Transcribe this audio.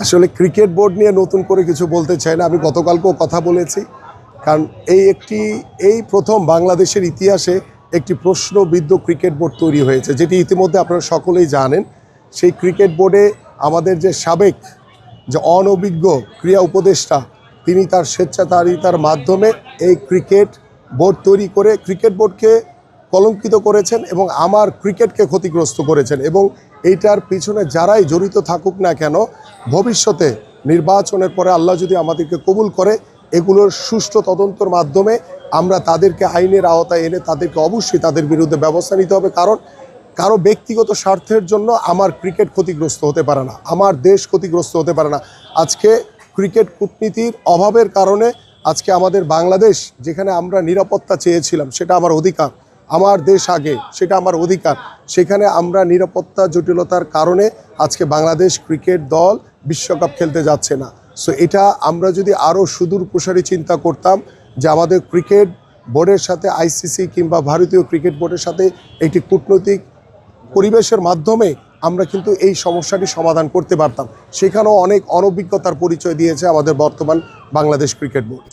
আসলে cricket board নিয়ে নতুন করে কিছু বলতে চাই না। আমি গতকালকেও কথা বলেছি, কারণ এই প্রথম বাংলাদেশের ইতিহাসে একটি প্রশ্নবিদ্ধ ক্রিকেট বোর্ড তৈরি হয়েছে, যেটি ইতিমধ্যে আপনারা সকলেই জানেন। সেই ক্রিকেট বোর্ডে আমাদের যে সাবেক যে অনভিজ্ঞ ক্রীড়া উপদেষ্টা, তিনি তার স্বেচ্ছাচারিতার মাধ্যমে এই ক্রিকেট বোর্ড তৈরি করে ক্রিকেট বোর্ডকে কলঙ্কিত করেছেন এবং আমার ক্রিকেটকে ক্ষতিগ্রস্ত করেছেন। এবং এইটার পিছনে যারাই জড়িত থাকুক না কেন, ভবিষ্যতে নির্বাচনের পরে আল্লাহ যদি আমাদেরকে কবুল করে, এগুলোর সুষ্ঠু তদন্তের মাধ্যমে আমরা তাদেরকে আইনের আওতায় এনে তাদেরকে অবশ্যই তাদের বিরুদ্ধে ব্যবস্থা নিতে হবে। কারণ কারো ব্যক্তিগত স্বার্থের জন্য আমার ক্রিকেট ক্ষতিগ্রস্ত হতে পারে না, আমার দেশ ক্ষতিগ্রস্ত হতে পারে না। আজকে ক্রিকেট কূটনীতির অভাবের কারণে আজকে আমাদের বাংলাদেশ, যেখানে আমরা নিরাপত্তা চেয়েছিলাম, সেটা আমার অধিকার, আমার দেশ আগে, সেটা আমার অধিকার, সেখানে আমরা নিরাপত্তা জটিলতার কারণে আজকে বাংলাদেশ ক্রিকেট দল বিশ্বকাপ খেলতে যাচ্ছে না। সো এটা আমরা যদি আরও সুদূর প্রসারী চিন্তা করতাম যে আমাদের ক্রিকেট বোর্ডের সাথে আইসিসি কিংবা ভারতীয় ক্রিকেট বোর্ডের সাথে একটি কূটনৈতিক পরিবেশের মাধ্যমে আমরা কিন্তু এই সমস্যাটি সমাধান করতে পারতাম। সেখানেও অনেক অনভিজ্ঞতার পরিচয় দিয়েছে আমাদের বর্তমান বাংলাদেশ ক্রিকেট বোর্ড।